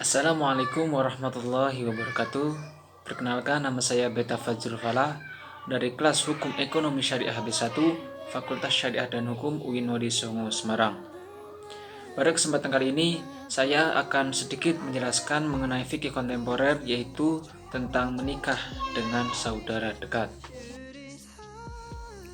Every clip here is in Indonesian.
Assalamualaikum warahmatullahi wabarakatuh. Perkenalkan, nama saya Beta Fajrul Falah dari kelas Hukum Ekonomi Syariah B1 Fakultas Syariah dan Hukum UIN Songo, Semarang. Pada kesempatan kali ini, saya akan sedikit menjelaskan mengenai fikih kontemporer, yaitu tentang menikah dengan saudara dekat.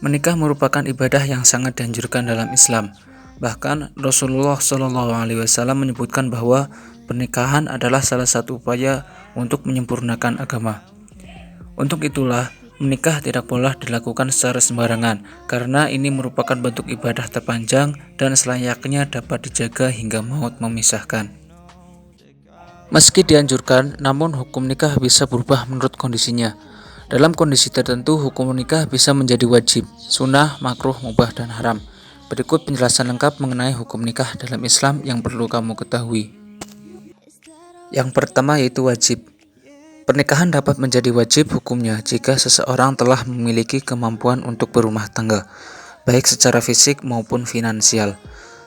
Menikah merupakan ibadah yang sangat dianjurkan dalam Islam. Bahkan Rasulullah SAW menyebutkan bahwa pernikahan adalah salah satu upaya untuk menyempurnakan agama. Untuk itulah, menikah tidak boleh dilakukan secara sembarangan, karena ini merupakan bentuk ibadah terpanjang dan selayaknya dapat dijaga hingga maut memisahkan. Meski dianjurkan, namun hukum nikah bisa berubah menurut kondisinya. Dalam kondisi tertentu, hukum nikah bisa menjadi wajib, sunnah, makruh, mubah, dan haram. Berikut penjelasan lengkap mengenai hukum nikah dalam Islam yang perlu kamu ketahui. Yang pertama yaitu wajib. Pernikahan dapat menjadi wajib hukumnya jika seseorang telah memiliki kemampuan untuk berumah tangga, baik secara fisik maupun finansial,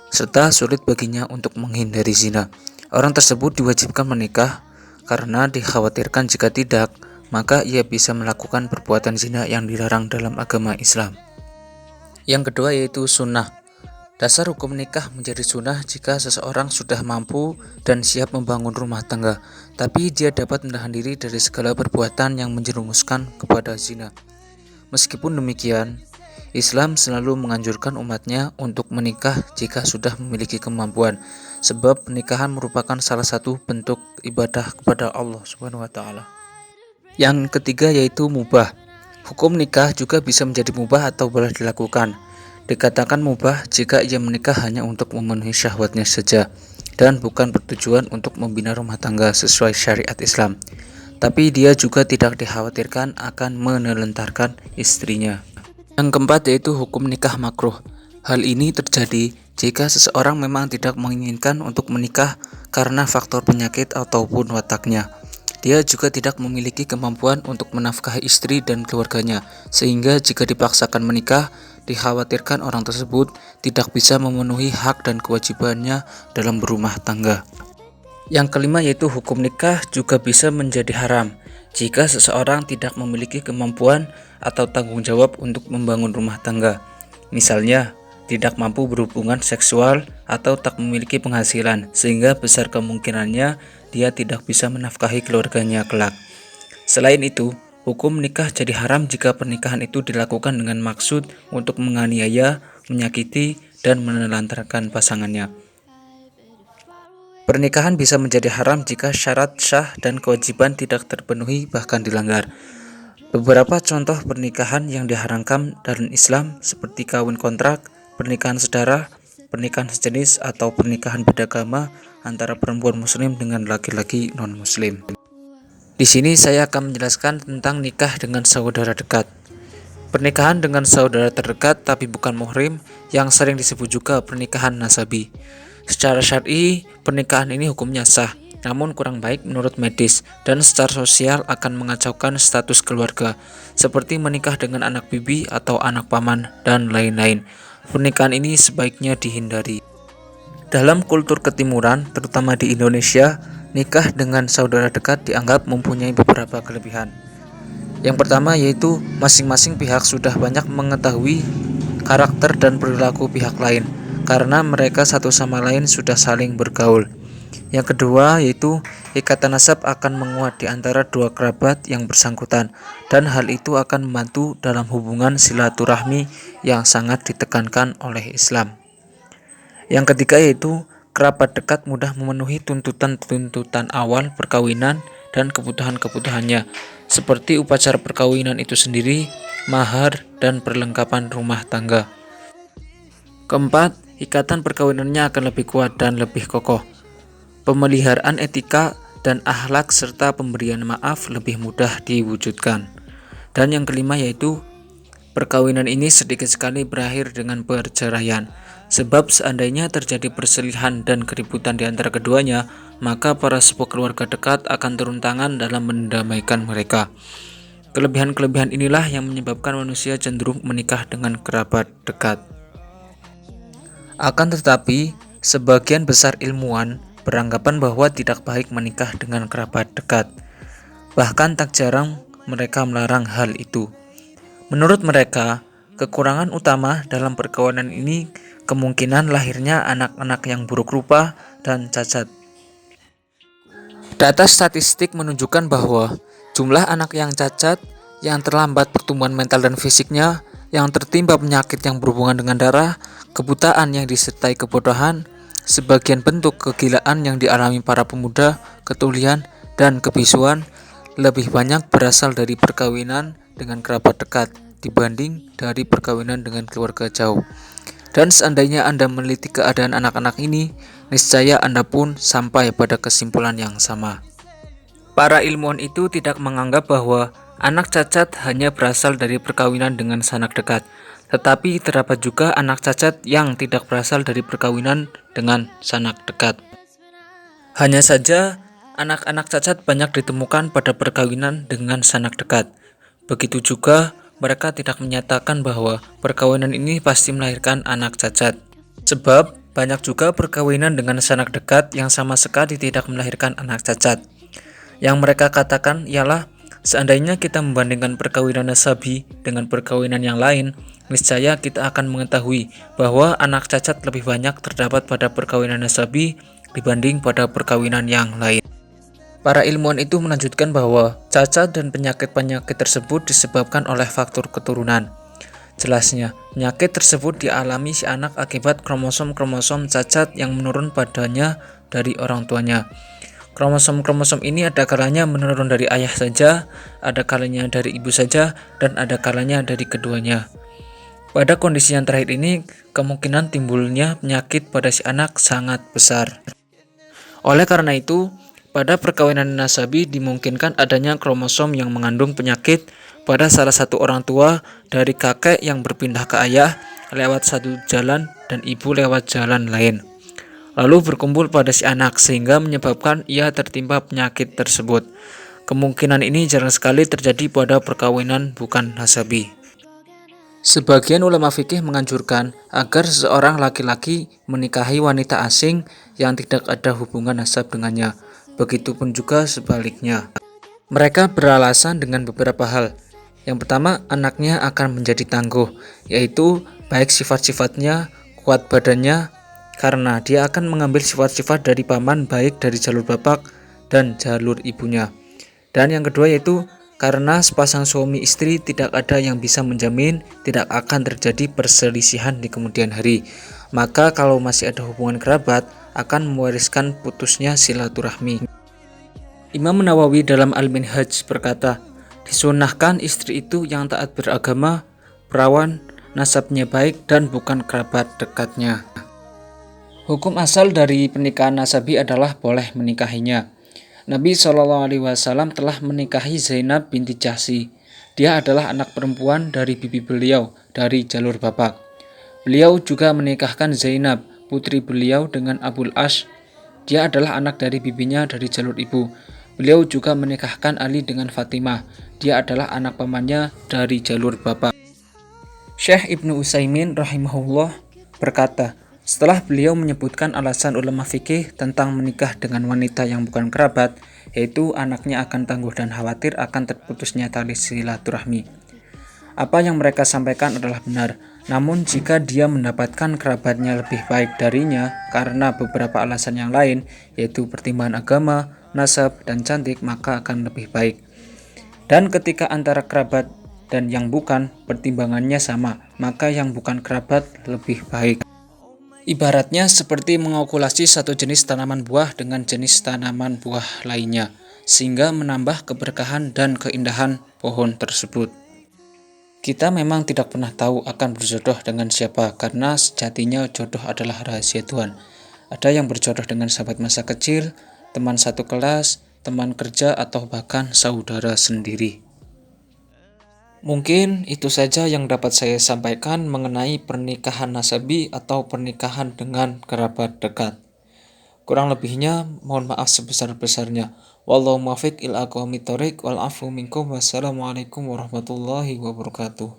serta sulit baginya untuk menghindari zina. Orang tersebut diwajibkan menikah karena dikhawatirkan jika tidak, maka ia bisa melakukan perbuatan zina yang dilarang dalam agama Islam. Yang kedua yaitu sunnah. Dasar hukum nikah menjadi sunnah jika seseorang sudah mampu dan siap membangun rumah tangga, tapi dia dapat menahan diri dari segala perbuatan yang menjerumuskan kepada zina. Meskipun demikian, Islam selalu menganjurkan umatnya untuk menikah jika sudah memiliki kemampuan, sebab pernikahan merupakan salah satu bentuk ibadah kepada Allah SWT. Yang ketiga yaitu mubah. Hukum nikah juga bisa menjadi mubah atau boleh dilakukan. Dikatakan mubah jika ia menikah hanya untuk memenuhi syahwatnya saja dan bukan bertujuan untuk membina rumah tangga sesuai syariat Islam. Tapi dia juga tidak dikhawatirkan akan menelantarkan istrinya. Yang keempat yaitu hukum nikah makruh. Hal ini terjadi jika seseorang memang tidak menginginkan untuk menikah karena faktor penyakit ataupun wataknya. Dia juga tidak memiliki kemampuan untuk menafkahi istri dan keluarganya, sehingga jika dipaksakan menikah, dikhawatirkan orang tersebut tidak bisa memenuhi hak dan kewajibannya dalam berumah tangga. Yang kelima yaitu hukum nikah juga bisa menjadi haram jika seseorang tidak memiliki kemampuan atau tanggung jawab untuk membangun rumah tangga. Misalnya, tidak mampu berhubungan seksual atau tak memiliki penghasilan, sehingga besar kemungkinannya dia tidak bisa menafkahi keluarganya kelak. Selain itu, hukum nikah jadi haram jika pernikahan itu dilakukan dengan maksud untuk menganiaya, menyakiti, dan menelantarkan pasangannya. Pernikahan bisa menjadi haram jika syarat syah dan kewajiban tidak terpenuhi bahkan dilanggar. Beberapa contoh pernikahan yang diharamkan dalam Islam seperti kawin kontrak, pernikahan saudara, pernikahan sejenis, atau pernikahan beda agama antara perempuan muslim dengan laki-laki non-muslim. Di sini saya akan menjelaskan tentang nikah dengan saudara dekat. Pernikahan dengan saudara terdekat tapi bukan muhrim yang sering disebut juga pernikahan nasabi. Secara syar'i, pernikahan ini hukumnya sah, namun kurang baik menurut medis dan secara sosial akan mengacaukan status keluarga, seperti menikah dengan anak bibi atau anak paman dan lain-lain. Pernikahan ini sebaiknya dihindari. Dalam kultur ketimuran, terutama di Indonesia, nikah dengan saudara dekat dianggap mempunyai beberapa kelebihan. Yang pertama yaitu masing-masing pihak sudah banyak mengetahui karakter dan perilaku pihak lain, karena mereka satu sama lain sudah saling bergaul. Yang kedua yaitu ikatan nasab akan menguat di antara dua kerabat yang bersangkutan, dan hal itu akan membantu dalam hubungan silaturahmi yang sangat ditekankan oleh Islam. Yang ketiga yaitu kerabat dekat mudah memenuhi tuntutan-tuntutan awal perkawinan dan kebutuhan-kebutuhannya, seperti upacara perkawinan itu sendiri, mahar, dan perlengkapan rumah tangga. Keempat, ikatan perkawinannya akan lebih kuat dan lebih kokoh. Pemeliharaan etika dan akhlak serta pemberian maaf lebih mudah diwujudkan. Dan yang kelima yaitu perkawinan ini sedikit sekali berakhir dengan perceraian. Sebab seandainya terjadi perselisihan dan keributan di antara keduanya, maka para sepuh keluarga dekat akan turun tangan dalam mendamaikan mereka. Kelebihan-kelebihan inilah yang menyebabkan manusia cenderung menikah dengan kerabat dekat. Akan tetapi, sebagian besar ilmuwan beranggapan bahwa tidak baik menikah dengan kerabat dekat. Bahkan tak jarang mereka melarang hal itu. Menurut mereka, kekurangan utama dalam perkawinan ini kemungkinan lahirnya anak-anak yang buruk rupa dan cacat. Data statistik menunjukkan bahwa jumlah anak yang cacat, yang terlambat pertumbuhan mental dan fisiknya, yang tertimpa penyakit yang berhubungan dengan darah, kebutaan yang disertai kebodohan, sebagian bentuk kegilaan yang dialami para pemuda, ketulian, dan kebisuan lebih banyak berasal dari perkawinan dengan kerabat dekat dibanding dari perkawinan dengan keluarga jauh. Dan seandainya Anda meneliti keadaan anak-anak ini, niscaya Anda pun sampai pada kesimpulan yang sama. Para ilmuwan itu tidak menganggap bahwa anak cacat hanya berasal dari perkawinan dengan sanak dekat, tetapi terdapat juga anak cacat yang tidak berasal dari perkawinan dengan sanak dekat. Hanya saja, anak-anak cacat banyak ditemukan pada perkawinan dengan sanak dekat. Begitu juga, mereka tidak menyatakan bahwa perkawinan ini pasti melahirkan anak cacat. Sebab, banyak juga perkawinan dengan sanak dekat yang sama sekali tidak melahirkan anak cacat. Yang mereka katakan ialah, seandainya kita membandingkan perkawinan nasabi dengan perkawinan yang lain, niscaya kita akan mengetahui bahwa anak cacat lebih banyak terdapat pada perkawinan nasabi dibanding pada perkawinan yang lain. Para ilmuwan itu melanjutkan bahwa cacat dan penyakit-penyakit tersebut disebabkan oleh faktor keturunan. Jelasnya, penyakit tersebut dialami si anak akibat kromosom-kromosom cacat yang menurun padanya dari orang tuanya. Kromosom-kromosom ini ada kalanya menurun dari ayah saja, ada kalanya dari ibu saja, dan ada kalanya dari keduanya. Pada kondisi yang terakhir ini, kemungkinan timbulnya penyakit pada si anak sangat besar. Oleh karena itu, pada perkawinan nasabi dimungkinkan adanya kromosom yang mengandung penyakit pada salah satu orang tua dari kakek yang berpindah ke ayah lewat satu jalan dan ibu lewat jalan lain, lalu berkumpul pada si anak sehingga menyebabkan ia tertimpa penyakit tersebut. Kemungkinan ini jarang sekali terjadi pada perkawinan bukan nasabi. Sebagian ulama fikih menganjurkan agar seorang laki-laki menikahi wanita asing yang tidak ada hubungan nasab dengannya. Begitupun juga sebaliknya. Mereka beralasan dengan beberapa hal. Yang pertama, anaknya akan menjadi tangguh, yaitu baik sifat-sifatnya, kuat badannya, karena dia akan mengambil sifat-sifat dari paman baik dari jalur bapak dan jalur ibunya. Dan yang kedua yaitu karena sepasang suami istri tidak ada yang bisa menjamin tidak akan terjadi perselisihan di kemudian hari. Maka kalau masih ada hubungan kerabat, akan mewariskan putusnya silaturahmi. Imam Nawawi dalam Al-Minhaj berkata, disunahkan istri itu yang taat beragama, perawan, nasabnya baik dan bukan kerabat dekatnya. Hukum asal dari pernikahan nasabi adalah boleh menikahinya. Nabi SAW telah menikahi Zainab binti Jahsy. Dia adalah anak perempuan dari bibi beliau dari jalur bapak. Beliau juga menikahkan Zainab, putri beliau dengan Abul As. Dia adalah anak dari bibinya dari jalur ibu. Beliau juga menikahkan Ali dengan Fatimah. Dia adalah anak pamannya dari jalur bapak. Syekh Ibnu Utsaimin rahimahullah berkata, setelah beliau menyebutkan alasan ulama fikih tentang menikah dengan wanita yang bukan kerabat, yaitu anaknya akan tangguh dan khawatir akan terputusnya tali silaturahmi. Apa yang mereka sampaikan adalah benar, namun jika dia mendapatkan kerabatnya lebih baik darinya karena beberapa alasan yang lain, yaitu pertimbangan agama, nasab, dan cantik, maka akan lebih baik. Dan ketika antara kerabat dan yang bukan pertimbangannya sama, maka yang bukan kerabat lebih baik. Ibaratnya seperti mengokulasi satu jenis tanaman buah dengan jenis tanaman buah lainnya, sehingga menambah keberkahan dan keindahan pohon tersebut. Kita memang tidak pernah tahu akan berjodoh dengan siapa, karena sejatinya jodoh adalah rahasia Tuhan. Ada yang berjodoh dengan sahabat masa kecil, teman satu kelas, teman kerja, atau bahkan saudara sendiri. Mungkin itu saja yang dapat saya sampaikan mengenai pernikahan nasabi atau pernikahan dengan kerabat dekat. Kurang lebihnya mohon maaf sebesar-besarnya. Wallahu muwaffiq ila aqwamit thoriq wal afu minkum. Wassalamualaikum warahmatullahi wabarakatuh.